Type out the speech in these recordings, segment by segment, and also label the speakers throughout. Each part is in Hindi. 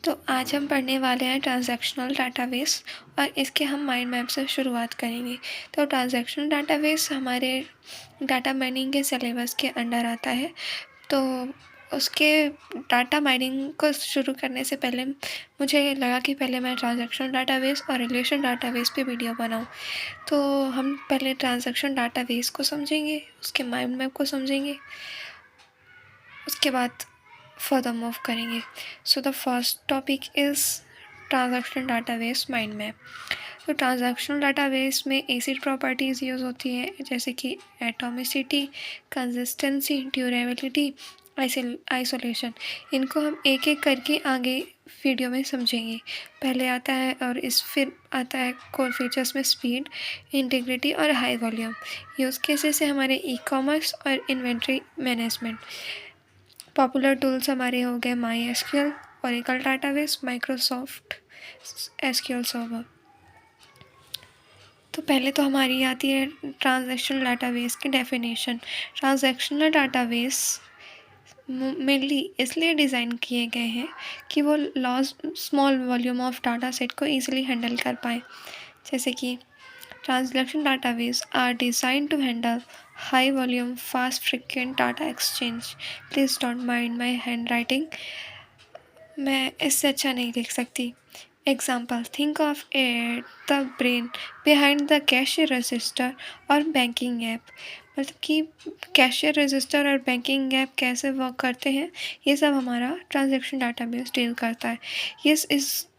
Speaker 1: तो आज हम पढ़ने वाले हैं ट्रांजैक्शनल डाटाबेस और इसके हम माइंड मैप से शुरुआत करेंगे। तो ट्रांजैक्शनल डाटाबेस हमारे डाटा माइनिंग के सिलेबस के अंडर आता है। तो उसके डाटा माइनिंग को शुरू करने से पहले मुझे लगा कि पहले मैं ट्रांजैक्शनल डाटाबेस और रिलेशन डाटाबेस पे वीडियो बनाऊं। तो हम पहले ट्रांजैक्शनल डाटाबेस को समझेंगे, उसके माइंड मैप को समझेंगे, उसके बाद further move करेंगे। So the first topic is transactional database mind map. तो ट्रांजैक्शनल डाटाबेस में एसिड प्रॉपर्टीज़ यूज़ होती हैं, जैसे कि एटॉमिसिटी, कंसिस्टेंसी, ड्यूरेबिलिटी, आइसोलेशन। इनको हम एक एक करके आगे वीडियो में समझेंगे। पहले आता है और फिर आता है कोर फीचर्स में स्पीड, इंटीग्रिटी और हाई वॉल्यूम। यूज़ केसेस है हमारे ई कॉमर्स और इन्वेंट्री मैनेजमेंट। पॉपुलर टूल्स हमारे हो गए MySQL, Oracle database, Microsoft SQL server. तो पहले तो हमारी आती है ट्रांजैक्शनल डाटाबेस की डेफिनेशन। ट्रांजैक्शनल डाटाबेस मेनली इसलिए डिज़ाइन किए गए हैं कि वो small volume of data set को ईजिली हैंडल कर पाए। जैसे कि transactional database are design to handle high volume fast frequent data exchange. Please don't mind my handwriting. मैं इससे अच्छा नहीं लिख सकती। Example, think of it the brain behind the cashier register और बैंकिंग ऐप। मतलब कि कैशियर रजिस्टर और बैंकिंग ऐप कैसे वर्क करते हैं, ये सब हमारा ट्रांजैक्शन डाटाबेस डील करता है।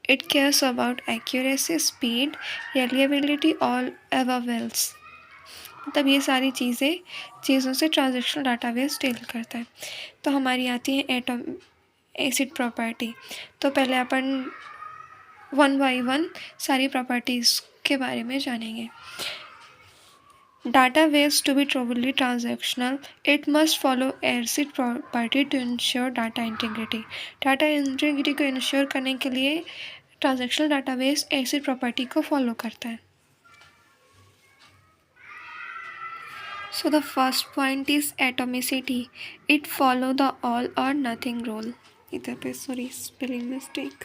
Speaker 1: It cares about accuracy, speed, reliability, all above else. मतलब ये सारी चीज़ों से ट्रांजैक्शनल डाटाबेस डील करता है। तो हमारी आती है एसिड प्रॉपर्टी। तो पहले अपन 1 by 1 सारी प्रॉपर्टीज़ के बारे में जानेंगे। Database to be truly transactional, it must follow ACID property to ensure data integrity. Data integrity को इंश्योर करने के लिए ट्रांजैक्शनल डाटाबेस ACID प्रॉपर्टी को फॉलो करता है। So the first point is atomicity. It follow the all or nothing rule. इधर पे सॉरी स्पेलिंग मिस्टेक।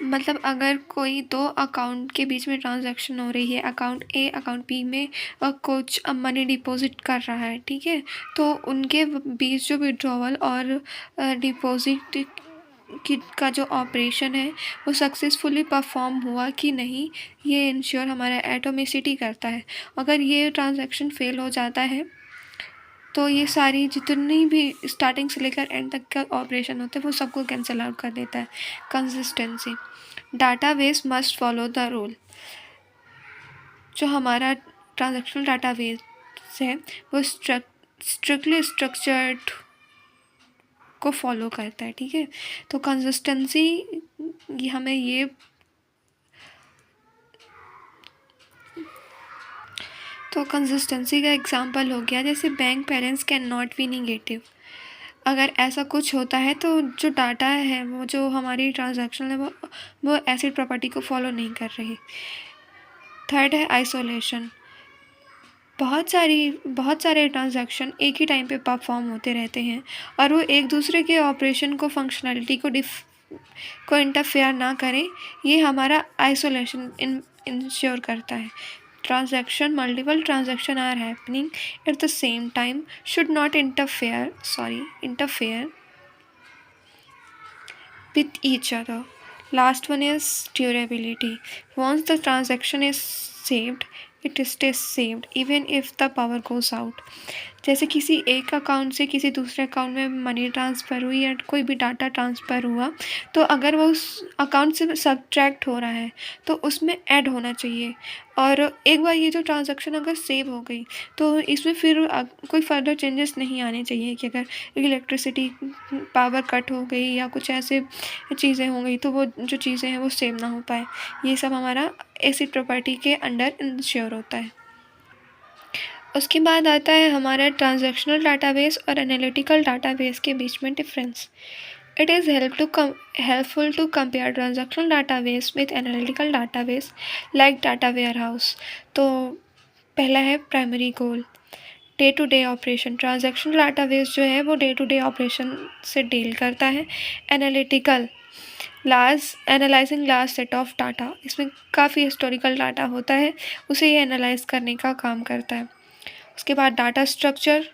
Speaker 1: मतलब अगर कोई दो अकाउंट के बीच में ट्रांजैक्शन हो रही है, अकाउंट ए अकाउंट बी में कुछ मनी डिपॉजिट कर रहा है, ठीक है, तो उनके बीच जो विड्रॉवल और डिपॉजिट का जो ऑपरेशन है वो सक्सेसफुली परफॉर्म हुआ कि नहीं, ये इंश्योर हमारा एटोमिसिटी करता है। अगर ये ट्रांजैक्शन फेल हो जाता है तो ये सारी जितनी भी स्टार्टिंग से लेकर एंड तक का ऑपरेशन होता है वो सबको कैंसिल आउट कर देता है। Consistency, database must follow the rule. जो हमारा ट्रांजैक्शनल डाटाबेस है वो स्ट्रिक्टली स्ट्रक्चर्ड को फॉलो करता है, ठीक है। तो कंसिस्टेंसी हमें ये तो कंसिस्टेंसी का एग्जांपल हो गया, जैसे bank balance can not be negative. अगर ऐसा कुछ होता है तो जो डाटा है वो जो हमारी ट्रांजैक्शन है वो एसिड प्रॉपर्टी को फॉलो नहीं कर रही। थर्ड है आइसोलेशन। बहुत सारे ट्रांजैक्शन एक ही टाइम पे परफॉर्म होते रहते हैं और वो एक दूसरे के ऑपरेशन को फंक्शनैलिटी को इंटरफेयर ना करें, ये हमारा आइसोलेशन इंश्योर करता है। Multiple transaction are happening at the same time should not interfere with each other. Last one is durability. Once the transaction is saved, it stays saved even if the power goes out. जैसे किसी एक अकाउंट से किसी दूसरे अकाउंट में मनी ट्रांसफ़र हुई या कोई भी डाटा ट्रांसफ़र हुआ, तो अगर वो उस अकाउंट से सब्ट्रैक्ट हो रहा है तो उसमें ऐड होना चाहिए। और एक बार ये जो ट्रांजैक्शन अगर सेव हो गई तो इसमें फिर कोई फर्दर चेंजेस नहीं आने चाहिए कि अगर इलेक्ट्रिसिटी पावर कट हो गई या कुछ ऐसे चीज़ें हो गई तो वो जो चीज़ें हैं वो सेव ना हो पाए। ये सब हमारा एसिड प्रॉपर्टी के अंडर इंश्योर होता है। उसके बाद आता है हमारा ट्रांजैक्शनल डाटाबेस और एनालिटिकल डाटाबेस के बीच में difference. It is helpful to compare transactional database with analytical database like data warehouse. तो पहला है primary goal, day to day operation, transactional database जो है वो डे टू डे ऑपरेशन से डील करता है। Analytical, analysing large set of data, इसमें काफ़ी हिस्टोरिकल डाटा होता है, उसे ये एनालाइज करने का काम करता है। उसके बाद data structure,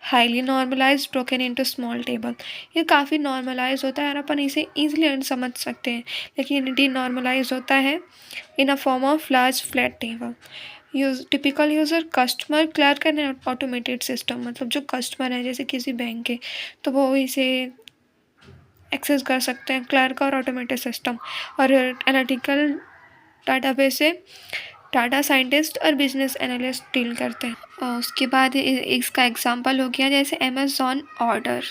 Speaker 1: highly normalize broken into small table, ये काफ़ी नॉर्मलाइज होता है और अपन इसे ईजिली समझ सकते हैं, लेकिन डी नॉर्मलाइज होता है in a form of large flat table. Typical user, customer, clerk and automated system, मतलब जो कस्टमर है जैसे किसी बैंक के, तो वो इसे एक्सेस कर सकते हैं, क्लर्क और ऑटोमेटेड सिस्टम। और एनालिटिकल डाटाबेस से डाटा साइंटिस्ट और बिजनेस एनालिस्ट डील करते हैं। और उसके बाद इसका एग्जांपल हो गया जैसे अमेज़ॉन ऑर्डर,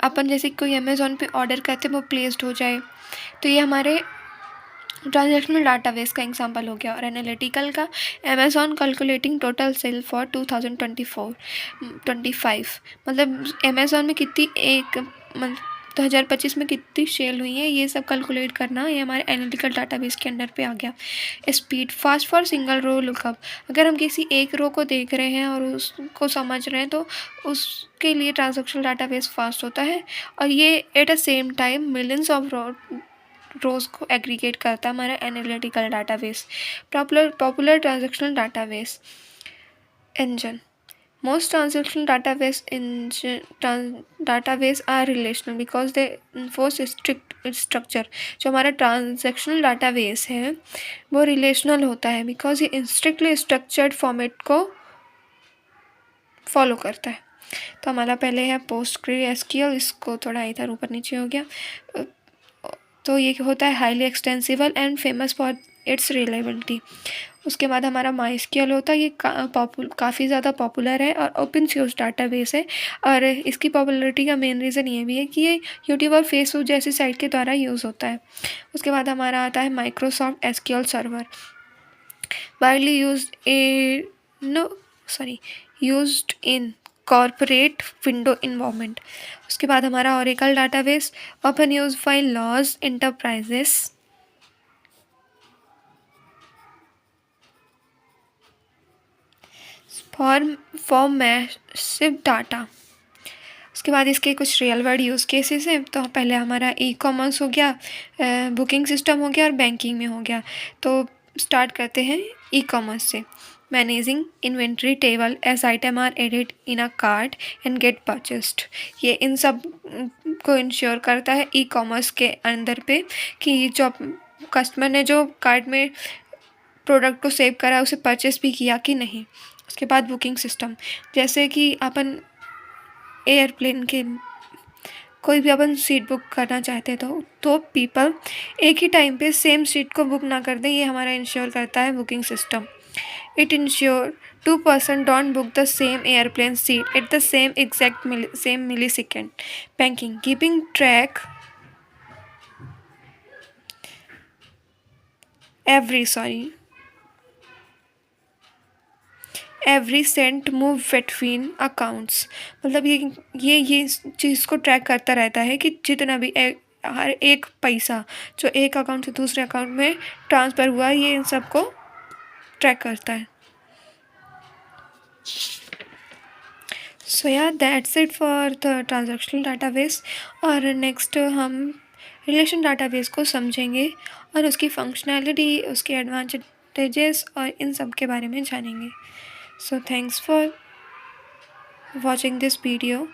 Speaker 1: अपन जैसे कोई अमेज़ॉन पे ऑर्डर करते हैं वो प्लेस्ड हो जाए, तो ये हमारे ट्रांजैक्शनल डाटाबेस का एग्जांपल हो गया। और एनालिटिकल का Amazon calculating total sale for 2024-25, मतलब अमेज़ॉन में कितनी 2025 में कितनी सेल हुई है, ये सब कैलकुलेट करना, ये हमारे एनालिटिकल डाटाबेस के अंडर पे आ गया। Speed, fast for single row lookup, अगर हम किसी एक रो को देख रहे हैं और उसको समझ रहे हैं तो उसके लिए ट्रांजैक्शनल डाटाबेस फास्ट होता है। और ये at a same time millions of रोज को एग्रीगेट करता है हमारा analytical database. Popular transactional database engine, most transactional database are relational because they enforce strict structure। जो हमारा ट्रांजैक्शनल डाटाबेस है वो रिलेशनल होता है बिकॉज ये स्ट्रिक्टली स्ट्रक्चर्ड फॉर्मेट को फॉलो करता है। तो हमारा पहले है PostgreSQL, इसको थोड़ा इधर ऊपर नीचे हो गया, तो ये होता है highly extensible and famous for its reliability. उसके बाद हमारा MySQL होता है, ये काफ़ी ज़्यादा पॉपुलर है और ओपन सोर्स डाटाबेस है। और इसकी पॉपुलरिटी का मेन रीज़न ये भी है कि ये यूट्यूब और फेसबुक जैसी साइट के द्वारा यूज़ होता है। उसके बाद हमारा आता है Microsoft SQL server, widely used in corporate window environment. उसके बाद हमारा Oracle database, open use file lodge enterprises for massive data. उसके बाद इसके कुछ रियल वर्ल्ड यूज़ केसेस हैं। तो पहले हमारा ई-कॉमर्स हो गया, बुकिंग सिस्टम हो गया और बैंकिंग में हो गया। तो स्टार्ट करते हैं ई-कॉमर्स से। Managing inventory table as item are added in a cart and get purchased, ये इन सब को इंश्योर करता है ई-कॉमर्स के अंदर पे कि जो कस्टमर ने जो कार्ट में प्रोडक्ट को सेव करा उसे परचेस भी किया कि नहीं। उसके बाद बुकिंग सिस्टम, जैसे कि अपन एयरप्लेन के कोई भी अपन सीट बुक करना चाहते हैं तो पीपल एक ही टाइम पे सेम सीट को बुक ना कर दें, ये हमारा इंश्योर करता है booking system. It ensure 2 person don't book the same airplane seat at the same exact same millisecond. Banking, keeping track every cent move between accounts, मतलब ये चीज़ को ट्रैक करता रहता है कि जितना भी हर एक पैसा जो एक अकाउंट से दूसरे अकाउंट में ट्रांसफ़र हुआ, ये इन सब को ट्रैक करता है। सो या that's it for the transactional database. और नेक्स्ट हम रिलेशन डाटाबेस को समझेंगे और उसकी फंक्शनैलिटी, उसके एडवांटेजेस और इन सब के बारे में जानेंगे। So thanks for watching this video.